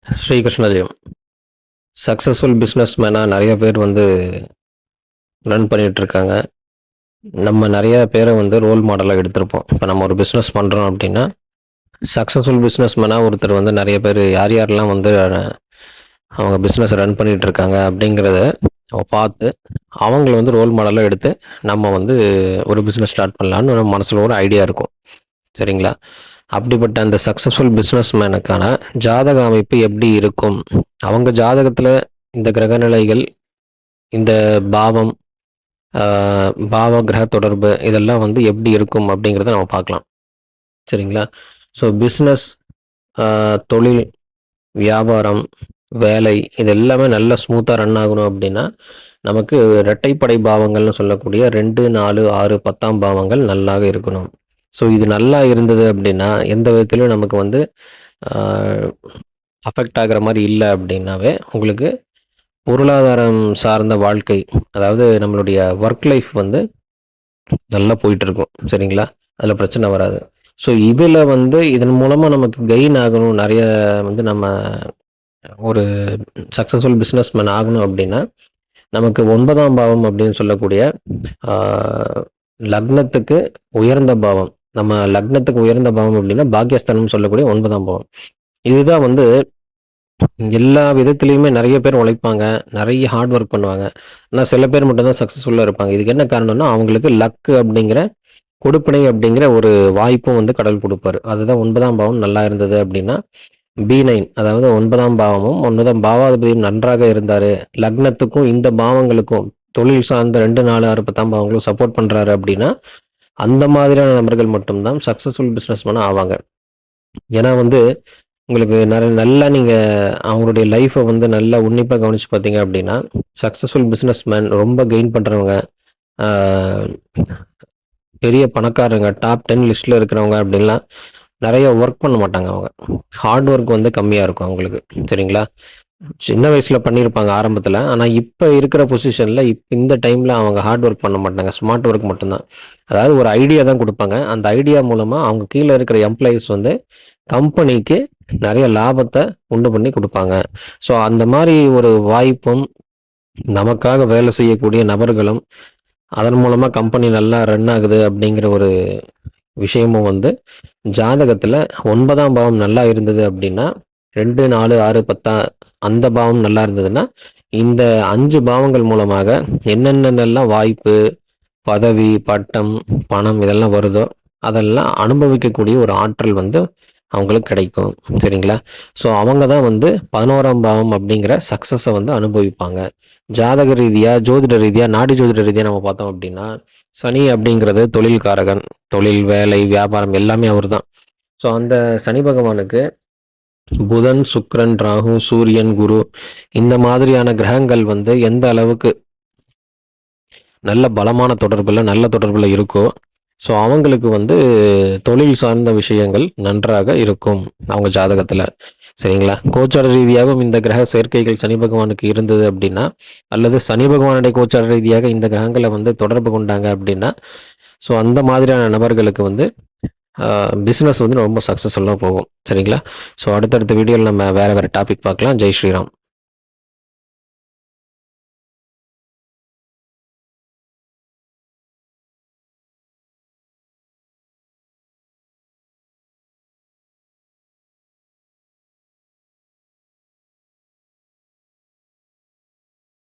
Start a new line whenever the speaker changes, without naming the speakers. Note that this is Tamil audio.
ஸ்ரீகிருஷ்ணஜெயம். சக்ஸஸ்ஃபுல் பிஸ்னஸ் மேனாக நிறைய பேர் ரன் பண்ணிகிட்ருக்காங்க. நம்ம நிறைய பேரை ரோல் மாடலாக எடுத்திருப்போம். இப்போ நம்ம ஒரு பிஸ்னஸ் பண்ணுறோம் அப்படின்னா, சக்ஸஸ்ஃபுல் பிஸ்னஸ் மேனாக ஒருத்தர் நிறைய பேர் யார் யாரெல்லாம் அவங்க பிஸ்னஸ் ரன் பண்ணிகிட்ருக்காங்க அப்படிங்கிறத பார்த்து அவங்கள ரோல் மாடலாக எடுத்து நம்ம ஒரு பிஸ்னஸ் ஸ்டார்ட் பண்ணலான்னு நம்ம மனசில் ஒரு ஐடியா இருக்கும். சரிங்களா? அப்படிப்பட்ட அந்த சக்ஸஸ்ஃபுல் பிஸ்னஸ் மேனுக்கான ஜாதக அமைப்பு எப்படி இருக்கும், அவங்க ஜாதகத்தில் இந்த கிரகநிலைகள், இந்த பாவம், பாவ கிரக தொடர்பு இதெல்லாம் எப்படி இருக்கும் அப்படிங்கிறத நம்ம பார்க்கலாம். சரிங்களா? ஸோ பிஸ்னஸ், தொழில், வியாபாரம், வேலை இது எல்லாமே நல்லா ஸ்மூத்தாக ரன் ஆகணும் அப்படின்னா நமக்கு இரட்டைப்படை பாவங்கள்னு சொல்லக்கூடிய 2, 4, 6, 10ஆம் பாவங்கள் நல்லாக இருக்கணும். ஸோ இது நல்லா இருந்தது அப்படின்னா எந்த விதத்துலையும் நமக்கு அஃபெக்ட் ஆகிற மாதிரி இல்லை அப்படின்னாவே உங்களுக்கு பொருளாதாரம் சார்ந்த வாழ்க்கை, அதாவது நம்மளுடைய ஒர்க் லைஃப் நல்லா போயிட்டுருக்கும். சரிங்களா? அதில் பிரச்சனை வராது. ஸோ இதில் இதன் மூலமாக நமக்கு கெயின் ஆகணும், நிறைய நம்ம ஒரு சக்ஸஸ்ஃபுல் பிஸ்னஸ் மேன் ஆகணும் அப்படின்னா நமக்கு 9ஆம் பாவம் அப்படின்னு சொல்லக்கூடிய லக்னத்துக்கு உயர்ந்த பாவம், நம்ம லக்னத்துக்கு உயர்ந்த பாவம் அப்படின்னா பாக்கியஸ்தானம் சொல்லக்கூடிய 9ஆம் பாவம். இதுதான் எல்லா விதத்துலையுமே நிறைய பேர் உழைப்பாங்க, நிறைய ஹார்ட் ஒர்க் பண்ணுவாங்க. ஆனால் சில பேர் மட்டும்தான் சக்ஸஸ்ஃபுல்லாக இருப்பாங்க. இதுக்கு என்ன காரணம்னா அவங்களுக்கு லக்கு அப்படிங்கிற கொடுப்பினை அப்படிங்கிற ஒரு வாய்ப்பும் கடவுள் கொடுப்பாரு. அதுதான் 9ஆம் பாவம் நல்லா இருந்தது அப்படின்னா B9, அதாவது 9ஆம் பாவமும் 9ஆம் பாவாதிபதியும் நன்றாக இருந்தார், லக்னத்துக்கும் இந்த பாவங்களுக்கும் தொழில் சார்ந்த 2, 4, 6, 10ஆம் பாவங்களும் சப்போர்ட் பண்ணுறாரு அப்படின்னா அந்த மாதிரியான நபர்கள் மட்டும்தான் சக்ஸஸ்ஃபுல் பிஸ்னஸ் மேன் ஆவாங்க. ஏன்னா உங்களுக்கு நல்லா நீங்கள் அவங்களுடைய லைஃப்பை நல்லா உன்னிப்பாக கவனித்து பார்த்தீங்க அப்படின்னா சக்ஸஸ்ஃபுல் பிஸ்னஸ் மேன் ரொம்ப கெயின் பண்ணுறவங்க, பெரிய பணக்காரங்க, டாப் 10 லிஸ்ட்டில் இருக்கிறவங்க அப்படின்லாம் நிறைய ஒர்க் பண்ண மாட்டாங்க. அவங்க ஹார்ட் ஒர்க் கம்மியாக இருக்கும் அவங்களுக்கு. சரிங்களா? சின்ன வயசில் பண்ணியிருப்பாங்க ஆரம்பத்தில், ஆனால் இப்போ இருக்கிற பொசிஷனில் இந்த டைமில் அவங்க ஹார்ட் ஒர்க் பண்ண மாட்டாங்க, ஸ்மார்ட் ஒர்க் மட்டும்தான். அதாவது ஒரு ஐடியா தான் கொடுப்பாங்க, அந்த ஐடியா மூலமாக அவங்க கீழே இருக்கிற எம்ப்ளாயீஸ் கம்பெனிக்கு நிறைய லாபத்தை உண்டு பண்ணி கொடுப்பாங்க. ஸோ அந்த மாதிரி ஒரு வாய்ப்பும், நமக்காக வேலை செய்யக்கூடிய நபர்களும், அதன் மூலமாக கம்பெனி நல்லா ரன் ஆகுது அப்படிங்கிற ஒரு விஷயமும் ஜாதகத்தில் 9ஆம் பாவம் நல்லா இருந்தது அப்படின்னா 2, 4, 6, 10 அந்த பாவம் நல்லா இருந்ததுன்னா இந்த 5 பாவங்கள் மூலமாக என்னென்னலாம் வாய்ப்பு, பதவி, பட்டம், பணம் இதெல்லாம் வருதோ அதெல்லாம் அனுபவிக்கக்கூடிய ஒரு ஆற்றல் அவங்களுக்கு கிடைக்கும். சரிங்களா? ஸோ அவங்க தான் 11ஆம் பாவம் அப்படிங்கிற சக்ஸஸை அனுபவிப்பாங்க. ஜாதக ரீதியாக, ஜோதிட ரீதியாக, நாடி ஜோதிட ரீதியாக நம்ம பார்த்தோம் அப்படின்னா சனி அப்படிங்கிறது தொழில்காரகன், தொழில், வேலை, வியாபாரம் எல்லாமே அவர் தான். ஸோ அந்த சனி பகவானுக்கு புதன், சுக்கிரன், ராகு, சூரியன், குரு இந்த மாதிரியான கிரகங்கள் எந்த அளவுக்கு நல்ல பலமான தொடர்பில், நல்ல தொடர்பில் இருக்கோ ஸோ அவங்களுக்கு தொழில் சார்ந்த விஷயங்கள் நன்றாக இருக்கும் அவங்க ஜாதகத்தில். சரிங்களா? கோச்சார ரீதியாகவும் இந்த கிரக சேர்க்கைகள் சனி பகவானுக்கு இருந்தது அப்படின்னா, அல்லது சனி பகவானுடைய கோச்சார ரீதியாக இந்த கிரகங்களை தொடர்பு கொண்டாங்க அப்படின்னா ஸோ அந்த மாதிரியான நபர்களுக்கு பிஸ்னஸ் ரொம்ப சக்ஸஸ்ஃபுல்லாக போகும். சரிங்களா? ஸோ அடுத்தடுத்த வீடியோவில் நம்ம வேறு வேறு டாபிக் பார்க்கலாம். ஜெய் ஸ்ரீராம்.